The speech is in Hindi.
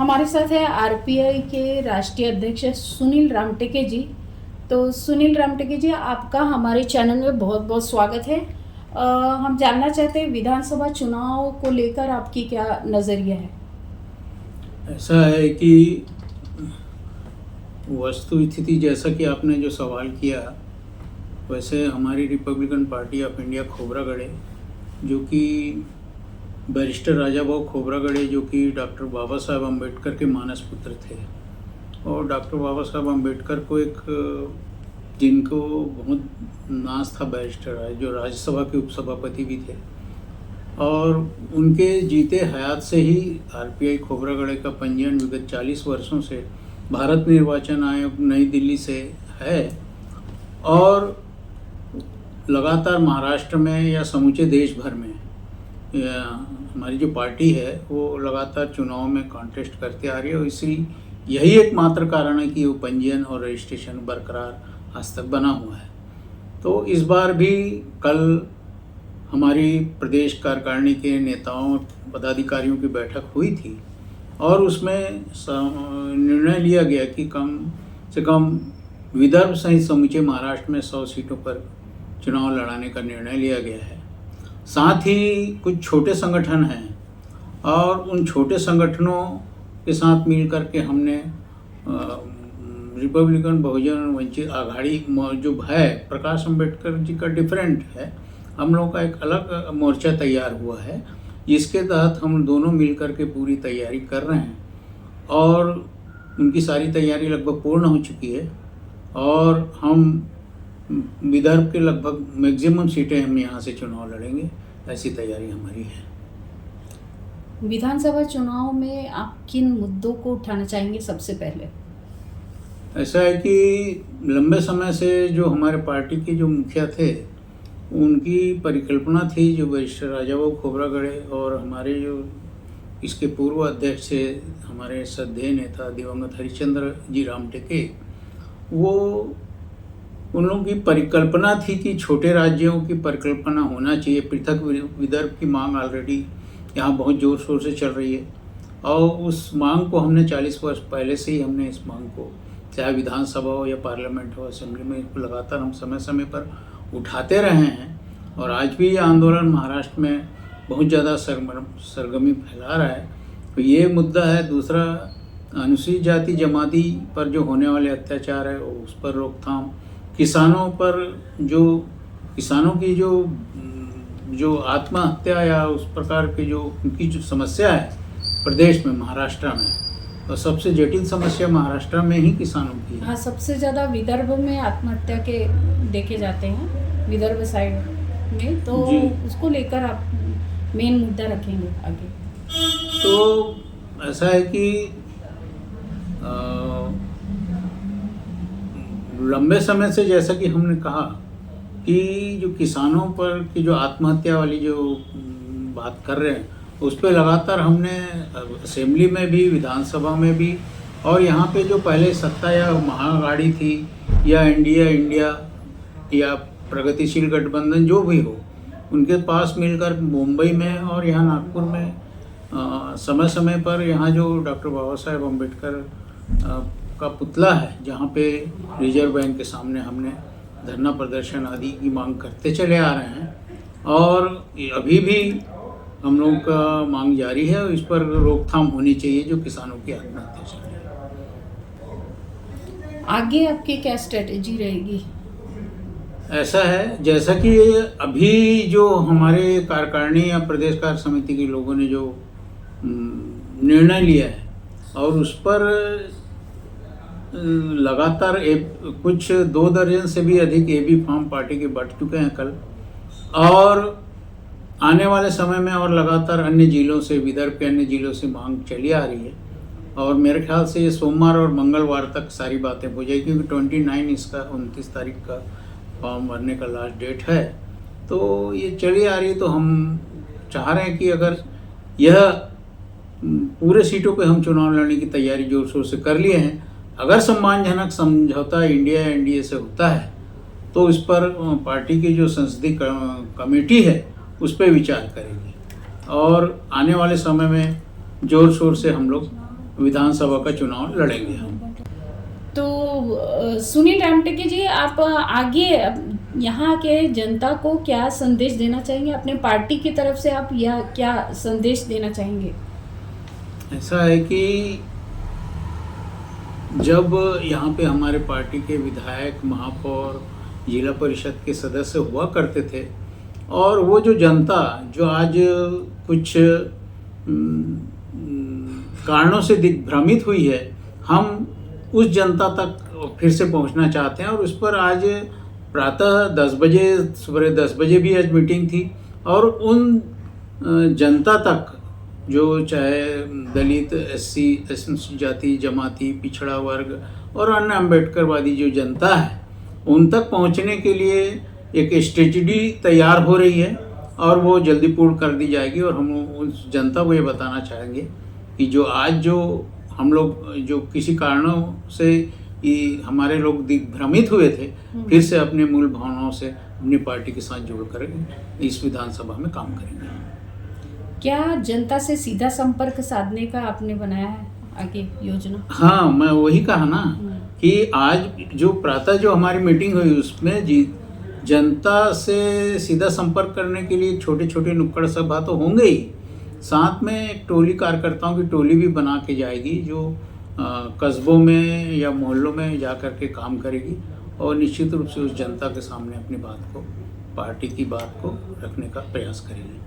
हमारे साथ है आरपीआई के राष्ट्रीय अध्यक्ष सुनील रामटेके जी। तो सुनील रामटेके जी, आपका हमारे चैनल में बहुत बहुत स्वागत है। हम जानना चाहते हैं विधानसभा चुनाव को लेकर आपकी क्या नज़रिया है। ऐसा है कि वस्तु स्थिति जैसा कि आपने जो सवाल किया, वैसे हमारी Republican party of India Khobragade, जो कि बैरिस्टर राजा भाऊ खोबरागढ़े, जो कि डॉक्टर बाबा साहब अम्बेडकर के मानस पुत्र थे, और डॉक्टर बाबा साहब अम्बेडकर को जिनको बहुत नाज था बैरिस्टर, जो राज्यसभा के उपसभापति भी थे, और उनके जीते हयात से ही आरपीआई खोबरागढ़े का पंजीयन विगत 40 वर्षों से भारत निर्वाचन आयोग नई दिल्ली से है, और लगातार महाराष्ट्र में या समूचे देश भर में हमारी जो पार्टी है वो लगातार चुनाव में कॉन्टेस्ट करते आ रही है। और यही एकमात्र कारण है कि वो पंजीयन और रजिस्ट्रेशन बरकरार आज तक बना हुआ है। तो इस बार भी कल हमारी प्रदेश कार्यकारिणी के नेताओं पदाधिकारियों की बैठक हुई थी, और उसमें निर्णय लिया गया कि कम से कम विदर्भ सहित समूचे महाराष्ट्र में 100 सीटों पर चुनाव लड़ाने का निर्णय लिया गया है। साथ ही कुछ छोटे संगठन हैं, और उन छोटे संगठनों के साथ मिलकर के हमने रिपब्लिकन बहुजन वंचित आघाड़ी जो है, प्रकाश अंबेडकर जी का डिफरेंट है, हम लोगों का एक अलग मोर्चा तैयार हुआ है, जिसके तहत हम दोनों मिलकर के पूरी तैयारी कर रहे हैं, और उनकी सारी तैयारी लगभग पूर्ण हो चुकी है, और हम विदर्भ के लगभग मैक्सिमम सीटें हम यहाँ से चुनाव लड़ेंगे, ऐसी तैयारी हमारी है। विधानसभा चुनाव में आप किन मुद्दों को उठाना चाहेंगे सबसे पहले। ऐसा है कि लंबे समय से जो हमारे पार्टी के जो मुखिया थे, उनकी परिकल्पना थी, जो बैरिस्टर राजा भाऊ खोबरागढ़े और हमारे जो इसके पूर्व अध्यक्ष थे, हमारे श्रद्धेय नेता दिवंगत हरिश्चंद्र जी रामटेके, वो उन लोगों की परिकल्पना थी कि छोटे राज्यों की परिकल्पना होना चाहिए। पृथक विदर्भ की मांग ऑलरेडी यहाँ बहुत ज़ोर शोर से चल रही है, और उस मांग को हमने 40 वर्ष पहले से ही हमने इस मांग को, चाहे विधानसभा हो या पार्लियामेंट हो, असेंबली में, इसको लगातार हम समय समय पर उठाते रहे हैं। और आज भी ये आंदोलन महाराष्ट्र में बहुत ज़्यादा सरगर्मी फैला रहा है। तो ये मुद्दा है। दूसरा, अनुसूचित जाति जमाती पर जो होने वाले अत्याचार है उस पर रोकथाम, किसानों की जो आत्महत्या या उस प्रकार की जो उनकी जो समस्या है प्रदेश में, महाराष्ट्र में, तो सबसे जटिल समस्या महाराष्ट्र में ही किसानों की है। हाँ, सबसे ज़्यादा विदर्भ में आत्महत्या के देखे जाते हैं, विदर्भ साइड में, तो उसको लेकर आप मेन मुद्दा रखेंगे आगे। तो ऐसा है कि लंबे समय से, जैसा कि हमने कहा कि जो किसानों पर की जो आत्महत्या वाली जो बात कर रहे हैं, उस पर लगातार हमने असेंबली में भी, विधानसभा में भी, और यहाँ पे जो पहले सत्ता या महाअघाड़ी थी या इंडिया या प्रगतिशील गठबंधन जो भी हो, उनके पास मिलकर मुंबई में और यहाँ नागपुर में समय समय पर यहाँ जो डॉक्टर बाबा साहेब अम्बेडकर का पुतला है, जहाँ पे रिजर्व बैंक के सामने हमने धरना प्रदर्शन आदि की मांग करते चले आ रहे हैं, और अभी भी हम लोगों का मांग जारी है, और इस पर रोकथाम होनी चाहिए जो किसानों की आत्महत्या चल रही है। आगे आपकी क्या स्ट्रेटेजी रहेगी। ऐसा है, जैसा कि अभी जो हमारे कार्यकारिणी या प्रदेश कार्य समिति के लोगों ने जो निर्णय लिया है, और उस पर लगातार कुछ 2 दर्जन से भी अधिक एबी फॉर्म पार्टी के बढ़ चुके हैं कल, और आने वाले समय में और लगातार अन्य जिलों से, विदर्भ के अन्य जिलों से मांग चली आ रही है, और मेरे ख्याल से ये सोमवार और मंगलवार तक सारी बातें हो जाएगी, क्योंकि 29 तारीख का फॉर्म भरने का लास्ट डेट है। तो ये चली आ रही है। तो हम चाह रहे हैं कि अगर यह पूरे सीटों पे हम चुनाव लड़ने की तैयारी जोर शोर से कर लिए हैं, अगर सम्मानजनक समझौता इंडिया या एनडीए से होता है, तो इस पर पार्टी की जो संसदीय कमेटी है उस पर विचार करेगी, और आने वाले समय में जोर शोर से हम लोग विधानसभा का चुनाव लड़ेंगे हम। तो सुनील रामटेके जी, आप आगे यहाँ के जनता को क्या संदेश देना चाहेंगे? अपने पार्टी की तरफ से आप यह क्या संदेश देना चाहेंगे? ऐसा है कि जब यहाँ पे हमारे पार्टी के विधायक, महापौर, जिला परिषद के सदस्य हुआ करते थे, और वो जो जनता जो आज कुछ कारणों से दिग्भ्रमित हुई है, हम उस जनता तक फिर से पहुंचना चाहते हैं। और उस पर आज प्रातः 10 बजे, सुबह 10 बजे भी आज मीटिंग थी, और उन जनता तक जो चाहे दलित, SC, अनुसूचित जाति, जमाती, पिछड़ा वर्ग और अन्य अम्बेडकरवादी जो जनता है, उन तक पहुंचने के लिए एक स्ट्रेटजी तैयार हो रही है, और वो जल्दी पूर्ण कर दी जाएगी। और हम उस जनता को ये बताना चाहेंगे कि जो आज जो हम लोग जो किसी कारणों से हमारे लोग दिग्भ्रमित हुए थे, फिर से अपने मूल भावनाओं से अपनी पार्टी के साथ जुड़कर इस विधानसभा में काम करेंगे। क्या जनता से सीधा संपर्क साधने का आपने बनाया है आगे योजना? हाँ, मैं वही कहा ना कि आज जो प्रातः जो हमारी मीटिंग हुई, उसमें जनता से सीधा संपर्क करने के लिए छोटे छोटे नुक्कड़ सभा तो होंगे ही, साथ में एक टोली कार्यकर्ताओं की टोली भी बना के जाएगी, जो कस्बों में या मोहल्लों में जा कर के काम करेगी, और निश्चित रूप से उस जनता के सामने अपनी बात को, पार्टी की बात को रखने का प्रयास करेगी।